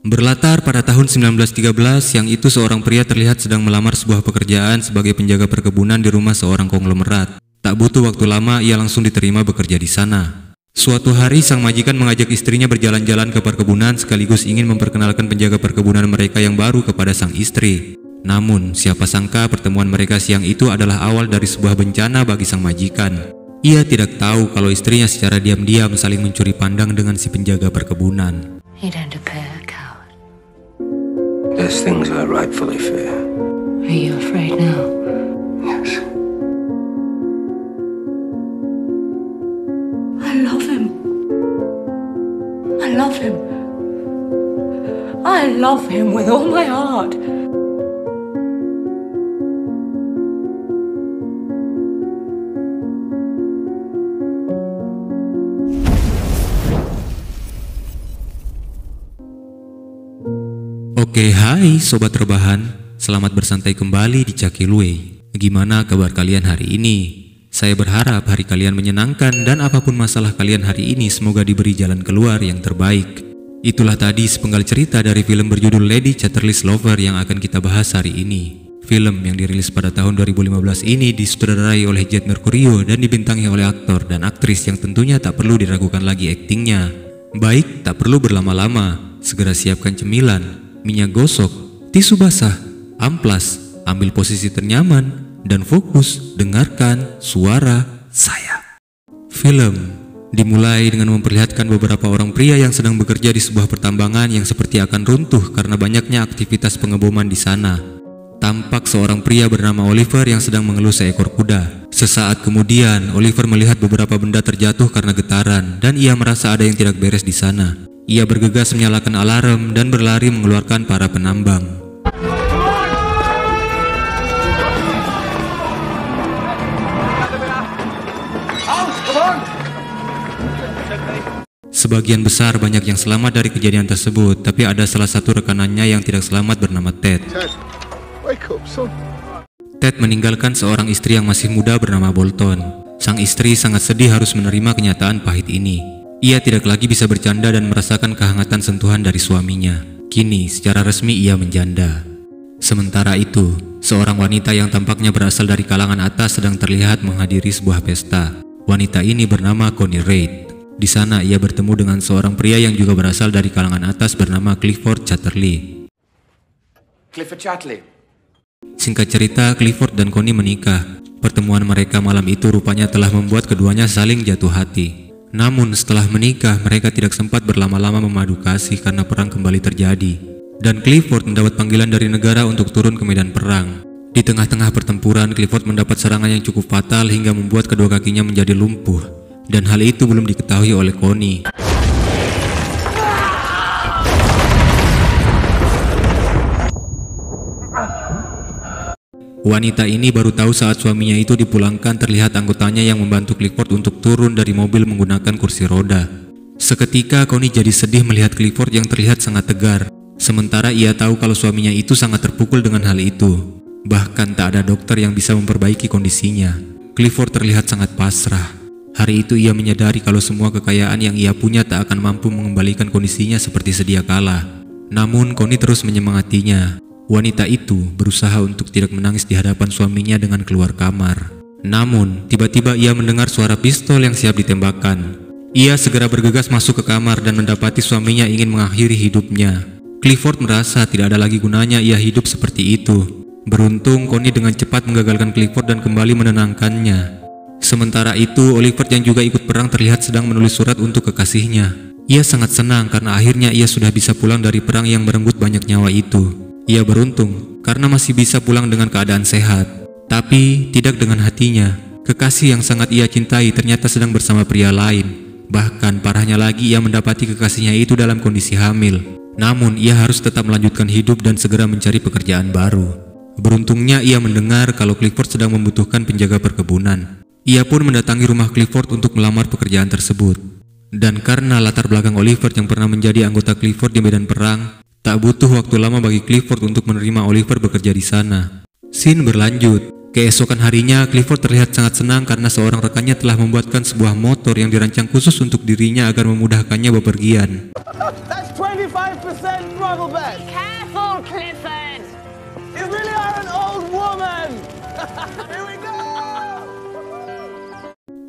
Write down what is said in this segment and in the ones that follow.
Berlatar pada tahun 1913, yang itu seorang pria terlihat sedang melamar sebuah pekerjaan sebagai penjaga perkebunan di rumah seorang konglomerat. Tak butuh waktu lama, ia langsung diterima bekerja di sana. Suatu hari, sang majikan mengajak istrinya berjalan-jalan ke perkebunan sekaligus ingin memperkenalkan penjaga perkebunan mereka yang baru kepada sang istri. Namun, siapa sangka pertemuan mereka siang itu adalah awal dari sebuah bencana bagi sang majikan. Ia tidak tahu kalau istrinya secara diam-diam saling mencuri pandang dengan si penjaga perkebunan. You don't appear a coward. There's things I rightfully fear. Are you afraid now? Yes. I love him. I love him. I love him with all my heart. Oke, hai sobat rebahan, selamat bersantai kembali di Cakilwe. Gimana kabar kalian hari ini? Saya berharap hari kalian menyenangkan dan apapun masalah kalian hari ini semoga diberi jalan keluar yang terbaik. Itulah tadi sepenggal cerita dari film berjudul Lady Chatterley's Lover yang akan kita bahas hari ini. Film yang dirilis pada tahun 2015 ini disutradarai oleh Jet Mercurio dan dibintangi oleh aktor dan aktris yang tentunya tak perlu diragukan lagi aktingnya. Baik, tak perlu berlama-lama, segera siapkan cemilan, minyak gosok, tisu basah, amplas, ambil posisi ternyaman, dan fokus dengarkan suara saya. Film dimulai dengan memperlihatkan beberapa orang pria yang sedang bekerja di sebuah pertambangan yang seperti akan runtuh karena banyaknya aktivitas pengeboman di sana. Tampak seorang pria bernama Oliver yang sedang mengelus seekor kuda. Sesaat kemudian, Oliver melihat beberapa benda terjatuh karena getaran dan ia merasa ada yang tidak beres di sana. Ia bergegas menyalakan alarm dan berlari mengeluarkan para penambang. Sebagian besar banyak yang selamat dari kejadian tersebut, tapi ada salah satu rekanannya yang tidak selamat bernama Ted. Ted meninggalkan seorang istri yang masih muda bernama Bolton. Sang istri sangat sedih harus menerima kenyataan pahit ini. Ia tidak lagi bisa bercanda dan merasakan kehangatan sentuhan dari suaminya. Kini, secara resmi ia menjanda. Sementara itu, seorang wanita yang tampaknya berasal dari kalangan atas sedang terlihat menghadiri sebuah pesta. Wanita ini bernama Connie Reid. Di sana ia bertemu dengan seorang pria yang juga berasal dari kalangan atas bernama Clifford Chatterley. Clifford Chatterley. Singkat cerita, Clifford dan Connie menikah. Pertemuan mereka malam itu rupanya telah membuat keduanya saling jatuh hati. Namun setelah menikah, mereka tidak sempat berlama-lama memadu kasih karena perang kembali terjadi. Dan Clifford mendapat panggilan dari negara untuk turun ke medan perang. Di tengah-tengah pertempuran, Clifford mendapat serangan yang cukup fatal hingga membuat kedua kakinya menjadi lumpuh. Dan hal itu belum diketahui oleh Connie. Wanita ini baru tahu saat suaminya itu dipulangkan terlihat anggotanya yang membantu Clifford untuk turun dari mobil menggunakan kursi roda. Seketika Connie jadi sedih melihat Clifford yang terlihat sangat tegar. Sementara ia tahu kalau suaminya itu sangat terpukul dengan hal itu. Bahkan tak ada dokter yang bisa memperbaiki kondisinya. Clifford terlihat sangat pasrah. Hari itu ia menyadari kalau semua kekayaan yang ia punya tak akan mampu mengembalikan kondisinya seperti sedia kala. Namun Connie terus menyemangatinya. Wanita itu berusaha untuk tidak menangis di hadapan suaminya dengan keluar kamar. Namun, tiba-tiba ia mendengar suara pistol yang siap ditembakkan. Ia segera bergegas masuk ke kamar dan mendapati suaminya ingin mengakhiri hidupnya. Clifford merasa tidak ada lagi gunanya ia hidup seperti itu. Beruntung, Connie dengan cepat menggagalkan Clifford dan kembali menenangkannya. Sementara itu, Oliver yang juga ikut perang terlihat sedang menulis surat untuk kekasihnya. Ia sangat senang karena akhirnya ia sudah bisa pulang dari perang yang merenggut banyak nyawa itu. Ia beruntung karena masih bisa pulang dengan keadaan sehat. Tapi tidak dengan hatinya. Kekasih yang sangat ia cintai ternyata sedang bersama pria lain. Bahkan parahnya lagi ia mendapati kekasihnya itu dalam kondisi hamil. Namun ia harus tetap melanjutkan hidup dan segera mencari pekerjaan baru. Beruntungnya ia mendengar kalau Clifford sedang membutuhkan penjaga perkebunan. Ia pun mendatangi rumah Clifford untuk melamar pekerjaan tersebut. Dan karena latar belakang Oliver yang pernah menjadi anggota Clifford di medan perang, tak butuh waktu lama bagi Clifford untuk menerima Oliver bekerja di sana. Scene berlanjut. Keesokan harinya, Clifford terlihat sangat senang karena seorang rekannya telah membuatkan sebuah motor yang dirancang khusus untuk dirinya agar memudahkannya bepergian. That's 25% throttle back. Careful, Clifford! You really are an old woman. Here we go.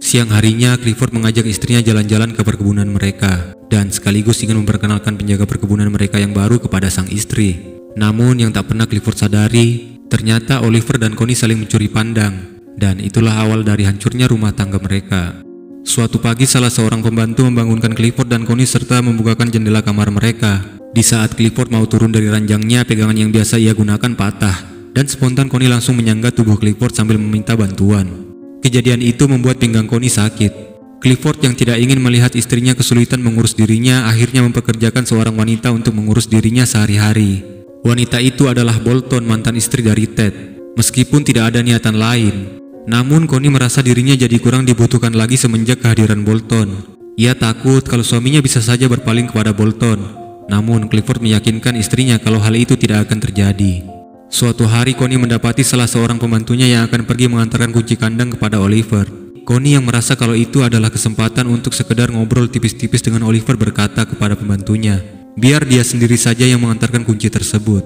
Siang harinya, Clifford mengajak istrinya jalan-jalan ke perkebunan mereka dan sekaligus ingin memperkenalkan penjaga perkebunan mereka yang baru kepada sang istri. Namun yang tak pernah Clifford sadari, ternyata Oliver dan Connie saling mencuri pandang, dan itulah awal dari hancurnya rumah tangga mereka. Suatu pagi salah seorang pembantu membangunkan Clifford dan Connie serta membukakan jendela kamar mereka. Di saat Clifford mau turun dari ranjangnya, pegangan yang biasa ia gunakan patah, dan spontan Connie langsung menyangga tubuh Clifford sambil meminta bantuan. Kejadian itu membuat pinggang Connie sakit. Clifford yang tidak ingin melihat istrinya kesulitan mengurus dirinya akhirnya mempekerjakan seorang wanita untuk mengurus dirinya sehari-hari. Wanita itu adalah Bolton, mantan istri dari Ted. Meskipun tidak ada niatan lain, namun Connie merasa dirinya jadi kurang dibutuhkan lagi semenjak kehadiran Bolton. Ia takut kalau suaminya bisa saja berpaling kepada Bolton. Namun Clifford meyakinkan istrinya kalau hal itu tidak akan terjadi. Suatu hari Connie mendapati salah seorang pembantunya yang akan pergi mengantarkan kunci kandang kepada Oliver. Connie yang merasa kalau itu adalah kesempatan untuk sekedar ngobrol tipis-tipis dengan Oliver berkata kepada pembantunya, biar dia sendiri saja yang mengantarkan kunci tersebut.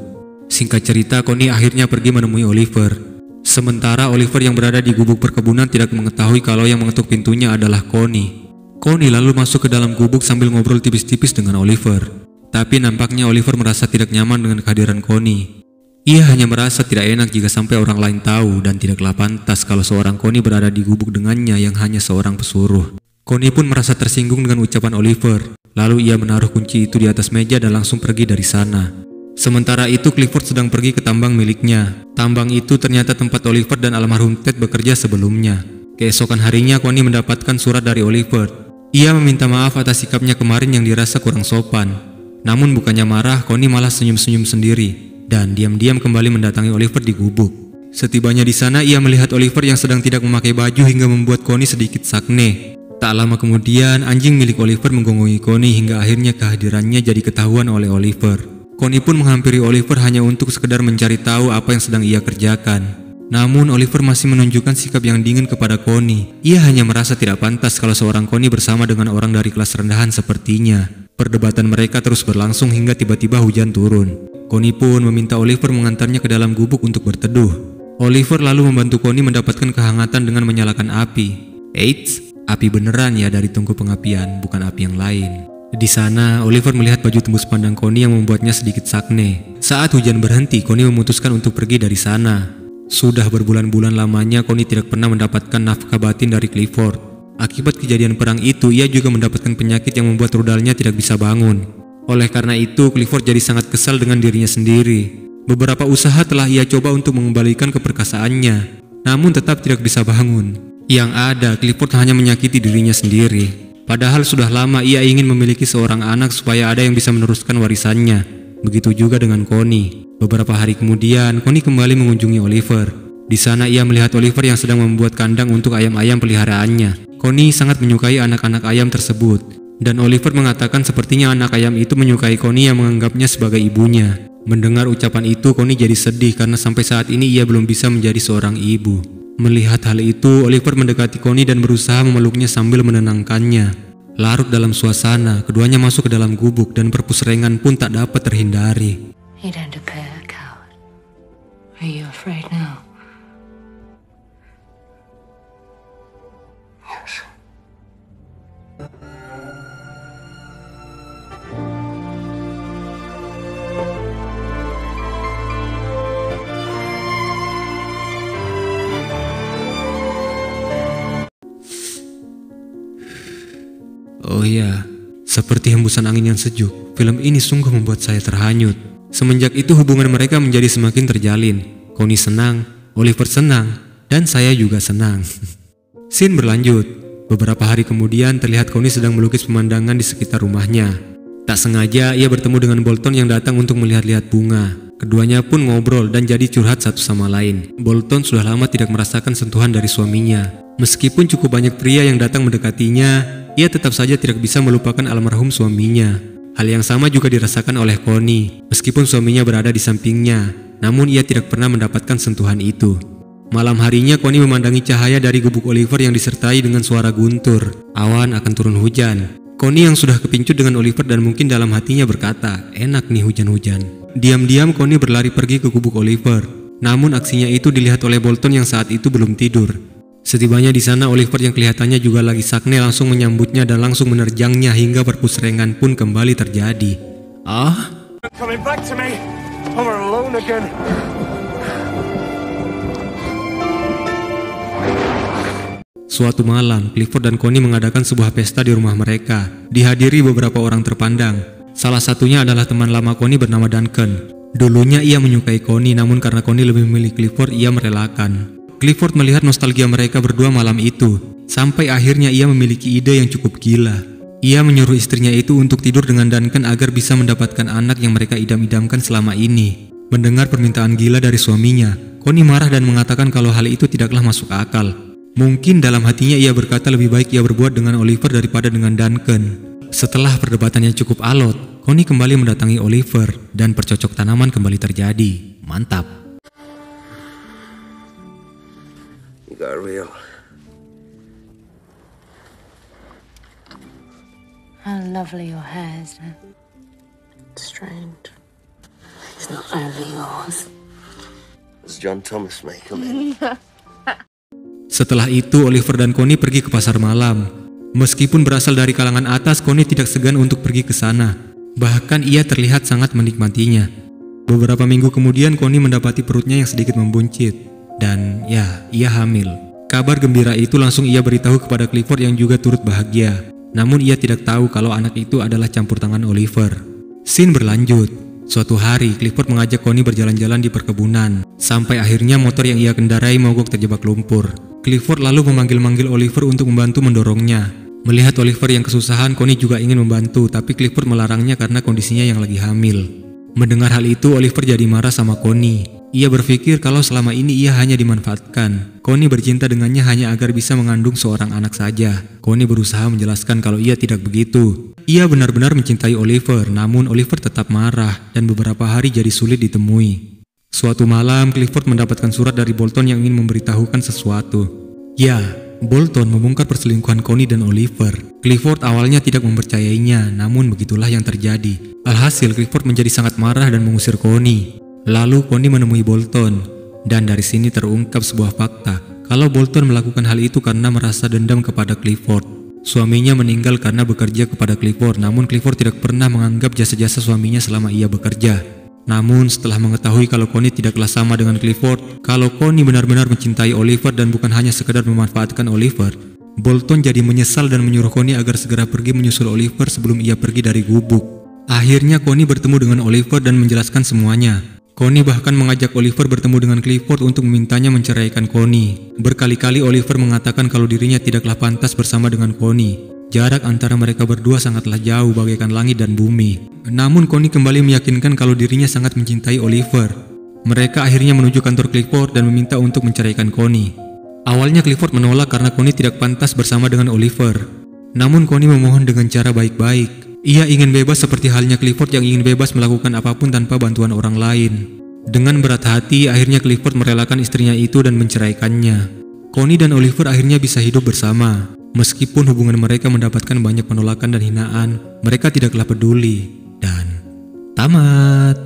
Singkat cerita, Connie akhirnya pergi menemui Oliver. Sementara Oliver yang berada di gubuk perkebunan tidak mengetahui kalau yang mengetuk pintunya adalah Connie. Connie lalu masuk ke dalam gubuk sambil ngobrol tipis-tipis dengan Oliver. Tapi nampaknya Oliver merasa tidak nyaman dengan kehadiran Connie. Ia hanya merasa tidak enak jika sampai orang lain tahu dan tidaklah pantas kalau seorang Connie berada di gubuk dengannya yang hanya seorang pesuruh. Connie pun merasa tersinggung dengan ucapan Oliver. Lalu ia menaruh kunci itu di atas meja dan langsung pergi dari sana. Sementara itu Clifford sedang pergi ke tambang miliknya. Tambang itu ternyata tempat Oliver dan almarhum Ted bekerja sebelumnya. Keesokan harinya Connie mendapatkan surat dari Oliver. Ia meminta maaf atas sikapnya kemarin yang dirasa kurang sopan. Namun bukannya marah, Connie malah senyum-senyum sendiri dan diam-diam kembali mendatangi Oliver di gubuk. Setibanya di sana, ia melihat Oliver yang sedang tidak memakai baju hingga membuat Connie sedikit sakne. Tak lama kemudian, anjing milik Oliver menggonggongi Connie hingga akhirnya kehadirannya jadi ketahuan oleh Oliver. Connie pun menghampiri Oliver hanya untuk sekedar mencari tahu apa yang sedang ia kerjakan. Namun Oliver masih menunjukkan sikap yang dingin kepada Connie. Ia hanya merasa tidak pantas kalau seorang Connie bersama dengan orang dari kelas rendahan sepertinya. Perdebatan mereka terus berlangsung hingga tiba-tiba hujan turun. Connie pun meminta Oliver mengantarnya ke dalam gubuk untuk berteduh. Oliver lalu membantu Connie mendapatkan kehangatan dengan menyalakan api. Eits, api beneran ya dari tungku pengapian, bukan api yang lain. Di sana, Oliver melihat baju tembus pandang Connie yang membuatnya sedikit sakne. Saat hujan berhenti, Connie memutuskan untuk pergi dari sana. Sudah berbulan-bulan lamanya Connie tidak pernah mendapatkan nafkah batin dari Clifford. Akibat kejadian perang itu, ia juga mendapatkan penyakit yang membuat rudalnya tidak bisa bangun. Oleh karena itu, Clifford jadi sangat kesal dengan dirinya sendiri. Beberapa usaha telah ia coba untuk mengembalikan keperkasaannya, namun tetap tidak bisa bangun. Yang ada, Clifford hanya menyakiti dirinya sendiri. Padahal sudah lama ia ingin memiliki seorang anak supaya ada yang bisa meneruskan warisannya. Begitu juga dengan Connie. Beberapa hari kemudian, Connie kembali mengunjungi Oliver. Di sana ia melihat Oliver yang sedang membuat kandang untuk ayam-ayam peliharaannya. Connie sangat menyukai anak-anak ayam tersebut. Dan Oliver mengatakan sepertinya anak ayam itu menyukai Connie yang menganggapnya sebagai ibunya. Mendengar ucapan itu, Connie jadi sedih karena sampai saat ini ia belum bisa menjadi seorang ibu. Melihat hal itu, Oliver mendekati Connie dan berusaha memeluknya sambil menenangkannya. Larut dalam suasana, keduanya masuk ke dalam gubuk dan perpusrengan pun tak dapat terhindari. You don't appear a coward. Are you afraid now? Yes. Oh iya, seperti hembusan angin yang sejuk, film ini sungguh membuat saya terhanyut. Semenjak itu hubungan mereka menjadi semakin terjalin. Connie senang, Oliver senang, dan saya juga senang. Scene berlanjut. Beberapa hari kemudian terlihat Connie sedang melukis pemandangan di sekitar rumahnya. Tak sengaja ia bertemu dengan Bolton yang datang untuk melihat-lihat bunga. Keduanya pun ngobrol dan jadi curhat satu sama lain. Bolton sudah lama tidak merasakan sentuhan dari suaminya. Meskipun cukup banyak pria yang datang mendekatinya, ia tetap saja tidak bisa melupakan almarhum suaminya. Hal yang sama juga dirasakan oleh Connie. Meskipun suaminya berada di sampingnya, namun ia tidak pernah mendapatkan sentuhan itu. Malam harinya Connie memandangi cahaya dari gubuk Oliver yang disertai dengan suara guntur. Awan akan turun hujan. Connie yang sudah kepincut dengan Oliver dan mungkin dalam hatinya berkata, enak nih hujan-hujan. Diam-diam Connie berlari pergi ke gubuk Oliver. Namun aksinya itu dilihat oleh Bolton yang saat itu belum tidur. Setibanya di sana, Oliver yang kelihatannya juga lagi sakne langsung menyambutnya dan langsung menerjangnya hingga perpusrengan pun kembali terjadi. Coming back to me. I'm alone again. Suatu malam, Clifford dan Connie mengadakan sebuah pesta di rumah mereka. Dihadiri beberapa orang terpandang. Salah satunya adalah teman lama Connie bernama Duncan. Dulunya ia menyukai Connie, namun karena Connie lebih memilih Clifford, ia merelakan. Clifford melihat nostalgia mereka berdua malam itu. Sampai akhirnya ia memiliki ide yang cukup gila. Ia menyuruh istrinya itu untuk tidur dengan Duncan agar bisa mendapatkan anak yang mereka idam-idamkan selama ini. Mendengar permintaan gila dari suaminya, Connie marah dan mengatakan kalau hal itu tidaklah masuk akal. Mungkin dalam hatinya ia berkata lebih baik ia berbuat dengan Oliver daripada dengan Duncan. Setelah perdebatan yang cukup alot, Connie kembali mendatangi Oliver dan percocok tanaman kembali terjadi. Mantap. You got real. How lovely your hair is. Strange. It's not only yours. It's John Thomas, mate. Come in. Setelah itu, Oliver dan Connie pergi ke pasar malam. Meskipun berasal dari kalangan atas, Connie tidak segan untuk pergi ke sana. Bahkan ia terlihat sangat menikmatinya. Beberapa minggu kemudian, Connie mendapati perutnya yang sedikit membuncit. Dan ya, ia hamil. Kabar gembira itu langsung ia beritahu kepada Clifford yang juga turut bahagia. Namun ia tidak tahu kalau anak itu adalah campur tangan Oliver. Scene berlanjut. Suatu hari, Clifford mengajak Connie berjalan-jalan di perkebunan. Sampai akhirnya motor yang ia kendarai mogok terjebak lumpur. Clifford lalu memanggil-manggil Oliver untuk membantu mendorongnya. Melihat Oliver yang kesusahan, Connie juga ingin membantu, tapi Clifford melarangnya karena kondisinya yang lagi hamil. Mendengar hal itu, Oliver jadi marah sama Connie. Ia berpikir kalau selama ini ia hanya dimanfaatkan. Connie bercinta dengannya hanya agar bisa mengandung seorang anak saja. Connie berusaha menjelaskan kalau ia tidak begitu. Ia benar-benar mencintai Oliver, namun Oliver tetap marah dan beberapa hari jadi sulit ditemui. Suatu malam, Clifford mendapatkan surat dari Bolton yang ingin memberitahukan sesuatu. Ya, Bolton membongkar perselingkuhan Connie dan Oliver. Clifford awalnya tidak mempercayainya, namun begitulah yang terjadi. Alhasil, Clifford menjadi sangat marah dan mengusir Connie. Lalu Connie menemui Bolton, dan dari sini terungkap sebuah fakta kalau Bolton melakukan hal itu karena merasa dendam kepada Clifford. Suaminya meninggal karena bekerja kepada Clifford, namun Clifford tidak pernah menganggap jasa-jasa suaminya selama ia bekerja. Namun setelah mengetahui kalau Connie tidaklah sama dengan Clifford, kalau Connie benar-benar mencintai Oliver dan bukan hanya sekedar memanfaatkan Oliver, Bolton jadi menyesal dan menyuruh Connie agar segera pergi menyusul Oliver sebelum ia pergi dari gubuk. Akhirnya Connie bertemu dengan Oliver dan menjelaskan semuanya. Connie bahkan mengajak Oliver bertemu dengan Clifford untuk memintanya menceraikan Connie. Berkali-kali Oliver mengatakan kalau dirinya tidaklah pantas bersama dengan Connie. Jarak antara mereka berdua sangatlah jauh bagaikan langit dan bumi. Namun Connie kembali meyakinkan kalau dirinya sangat mencintai Oliver. Mereka akhirnya menuju kantor Clifford dan meminta untuk menceraikan Connie. Awalnya Clifford menolak karena Connie tidak pantas bersama dengan Oliver. Namun Connie memohon dengan cara baik-baik. Ia ingin bebas seperti halnya Clifford yang ingin bebas melakukan apapun tanpa bantuan orang lain. Dengan berat hati, akhirnya Clifford merelakan istrinya itu dan menceraikannya. Connie dan Oliver akhirnya bisa hidup bersama. Meskipun hubungan mereka mendapatkan banyak penolakan dan hinaan, mereka tidaklah peduli. Dan tamat.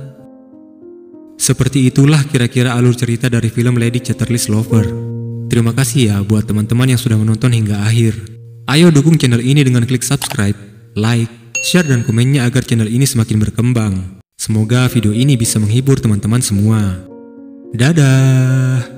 Seperti itulah kira-kira alur cerita dari film Lady Chatterley's Lover. Terima kasih ya buat teman-teman yang sudah menonton hingga akhir. Ayo dukung channel ini dengan klik subscribe, like, share dan komennya agar channel ini semakin berkembang. Semoga video ini bisa menghibur teman-teman semua. Dadah.